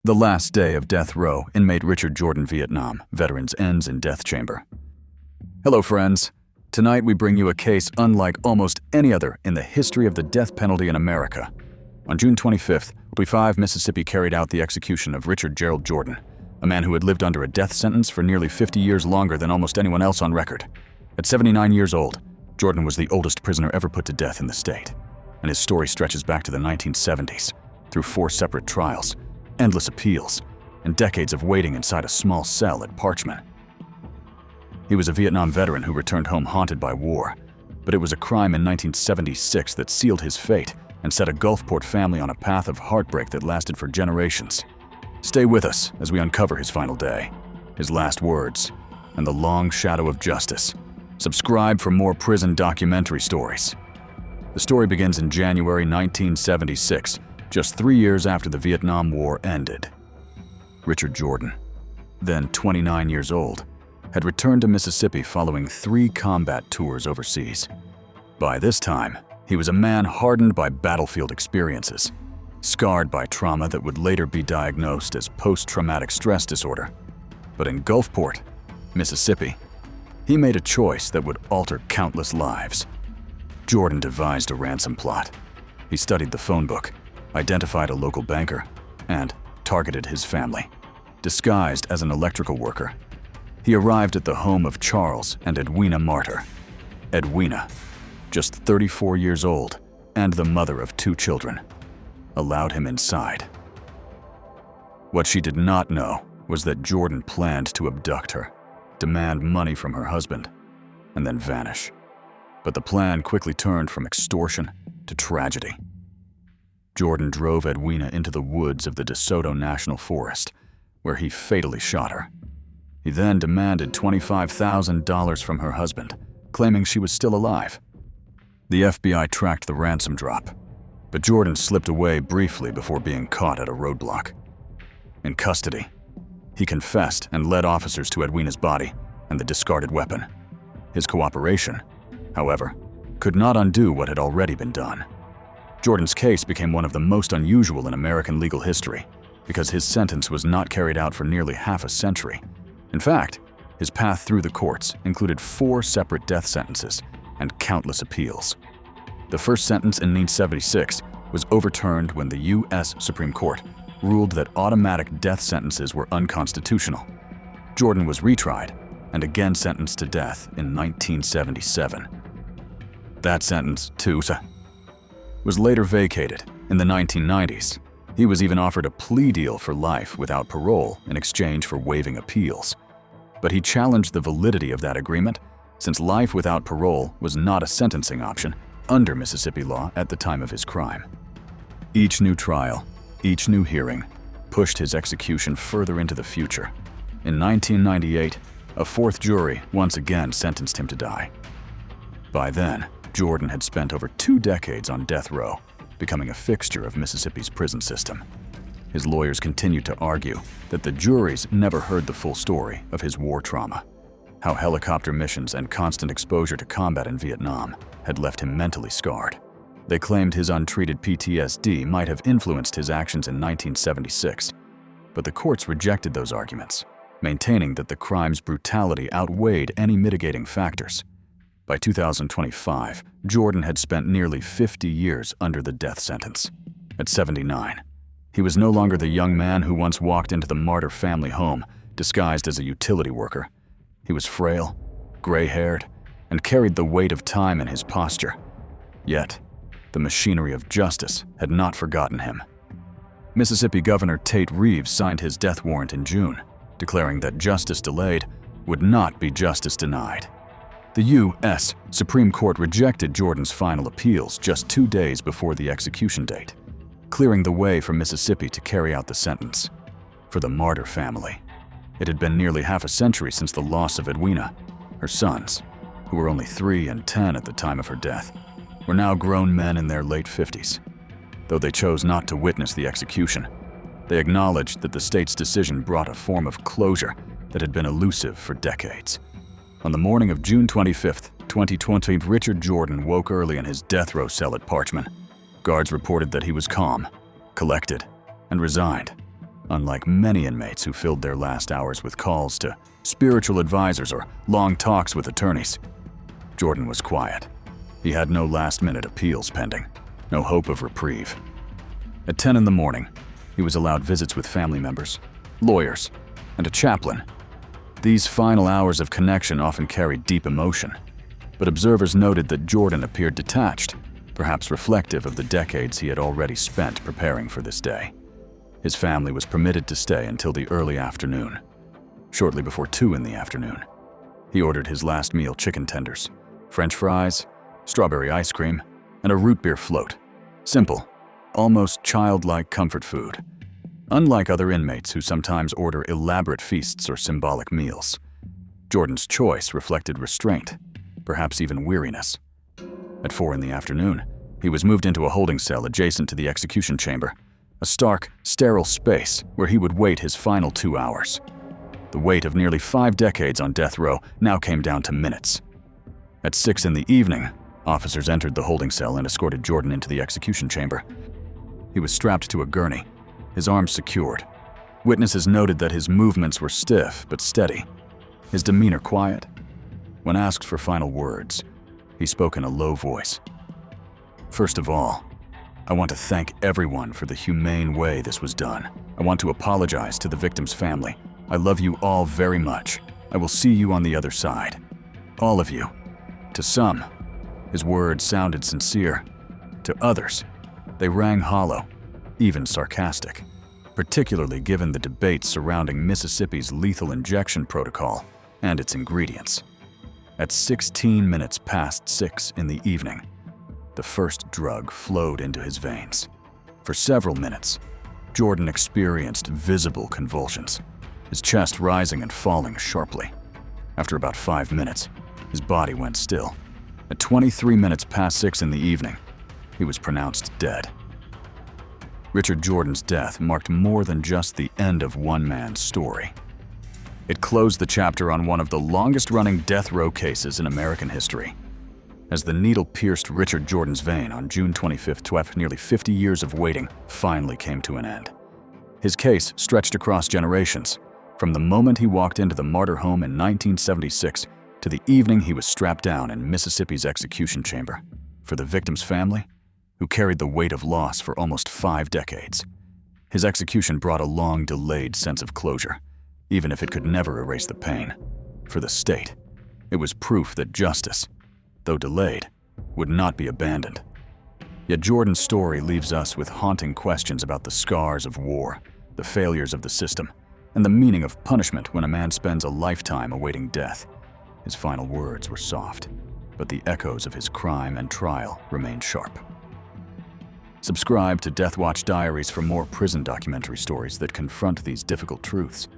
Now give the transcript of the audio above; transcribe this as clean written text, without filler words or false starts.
The last day of death row, inmate Richard Jordan, Vietnam, veterans ends in death chamber. Hello friends. Tonight we bring you a case unlike almost any other in the history of the death penalty in America. On June 25th, 25 Mississippi carried out the execution of Richard Gerald Jordan, a man who had lived under a death sentence for nearly 50 years longer than almost anyone else on record. At 79 years old, Jordan was the oldest prisoner ever put to death in the state, and his story stretches back to the 1970s, through 4 separate trials, endless appeals, and decades of waiting inside a small cell at Parchman. He was a Vietnam veteran who returned home haunted by war, but it was a crime in 1976 that sealed his fate and set a Gulfport family on a path of heartbreak that lasted for generations. Stay with us as we uncover his final day, his last words, and the long shadow of justice. Subscribe for more prison documentary stories. The story begins in January 1976, just 3 years after the Vietnam War ended. Richard Jordan, then 29 years old, had returned to Mississippi following 3 combat tours overseas. By this time, he was a man hardened by battlefield experiences, scarred by trauma that would later be diagnosed as post-traumatic stress disorder. But in Gulfport, Mississippi, he made a choice that would alter countless lives. Jordan devised a ransom plot. He studied the phone book, identified a local banker, and targeted his family. Disguised as an electrical worker, he arrived at the home of Charles and Edwina Martyr. Edwina, just 34 years old and the mother of 2 children, allowed him inside. What she did not know was that Jordan planned to abduct her, demand money from her husband, and then vanish. But the plan quickly turned from extortion to tragedy. Jordan drove Edwina into the woods of the DeSoto National Forest, where he fatally shot her. He then demanded $25,000 from her husband, claiming she was still alive. The FBI tracked the ransom drop, but Jordan slipped away briefly before being caught at a roadblock. In custody, he confessed and led officers to Edwina's body and the discarded weapon. His cooperation, however, could not undo what had already been done. Jordan's case became one of the most unusual in American legal history because his sentence was not carried out for nearly half a century. In fact, his path through the courts included 4 separate death sentences and countless appeals. The first sentence in 1976 was overturned when the U.S. Supreme Court ruled that automatic death sentences were unconstitutional. Jordan was retried and again sentenced to death in 1977. That sentence, too, was later vacated in the 1990s. He was even offered a plea deal for life without parole in exchange for waiving appeals. But he challenged the validity of that agreement since life without parole was not a sentencing option under Mississippi law at the time of his crime. Each new trial, each new hearing, pushed his execution further into the future. In 1998, a 4th jury once again sentenced him to die. By then, Jordan had spent over 2 decades on death row, becoming a fixture of Mississippi's prison system. His lawyers continued to argue that the juries never heard the full story of his war trauma, how helicopter missions and constant exposure to combat in Vietnam had left him mentally scarred. They claimed his untreated PTSD might have influenced his actions in 1976, but the courts rejected those arguments, maintaining that the crime's brutality outweighed any mitigating factors. By 2025, Jordan had spent nearly 50 years under the death sentence. At 79, he was no longer the young man who once walked into the Martyr family home disguised as a utility worker. He was frail, gray-haired, and carried the weight of time in his posture. Yet, the machinery of justice had not forgotten him. Mississippi Governor Tate Reeves signed his death warrant in June, declaring that justice delayed would not be justice denied. The U.S. Supreme Court rejected Jordan's final appeals just 2 days before the execution date, clearing the way for Mississippi to carry out the sentence. For the Martyr family, it had been nearly half a century since the loss of Edwina. Her sons, who were only 3 and 10 at the time of her death, were now grown men in their late 50s. Though they chose not to witness the execution, they acknowledged that the state's decision brought a form of closure that had been elusive for decades. On the morning of June 25, 2020, Richard Jordan woke early in his death row cell at Parchman. Guards reported that he was calm, collected, and resigned, Unlike many inmates who filled their last hours with calls to spiritual advisors or long talks with attorneys, Jordan was quiet. He had no last-minute appeals pending, no hope of reprieve. At 10 in the morning, he was allowed visits with family members, lawyers, and a chaplain. These final hours of connection often carried deep emotion, but observers noted that Jordan appeared detached, perhaps reflective of the decades he had already spent preparing for this day. His family was permitted to stay until the early afternoon. Shortly before 2 in the afternoon, he ordered his last meal: chicken tenders, French fries, strawberry ice cream, and a root beer float. Simple, almost childlike comfort food. Unlike other inmates who sometimes order elaborate feasts or symbolic meals, Jordan's choice reflected restraint, perhaps even weariness. At 4 in the afternoon, he was moved into a holding cell adjacent to the execution chamber, a stark, sterile space where he would wait his final 2 hours. The wait of nearly 5 decades on death row now came down to minutes. At 6 in the evening, officers entered the holding cell and escorted Jordan into the execution chamber. He was strapped to a gurney, his arms secured. Witnesses noted that his movements were stiff but steady, his demeanor quiet. When asked for final words, he spoke in a low voice. "First of all, I want to thank everyone for the humane way this was done. I want to apologize to the victim's family. I love you all very much. I will see you on the other side. All of you." To some, his words sounded sincere. To others, they rang hollow, even sarcastic, particularly given the debates surrounding Mississippi's lethal injection protocol and its ingredients. At 16 minutes past 6 in the evening, the first drug flowed into his veins. For several minutes, Jordan experienced visible convulsions, his chest rising and falling sharply. After about 5 minutes, his body went still. At 23 minutes past 6 in the evening, he was pronounced dead. Richard Jordan's death marked more than just the end of one man's story. It closed the chapter on one of the longest-running death row cases in American history. As the needle pierced Richard Jordan's vein on June 25th, nearly 50 years of waiting finally came to an end. His case stretched across generations, from the moment he walked into the martyr home in 1976 to the evening he was strapped down in Mississippi's execution chamber. For the victim's family, who carried the weight of loss for almost 5 decades, his execution brought a long-delayed sense of closure, even if it could never erase the pain. For the state, it was proof that justice, though delayed, would not be abandoned. Yet Jordan's story leaves us with haunting questions about the scars of war, the failures of the system, and the meaning of punishment when a man spends a lifetime awaiting death. His final words were soft, but the echoes of his crime and trial remained sharp. Subscribe to Deathwatch Diaries for more prison documentary stories that confront these difficult truths.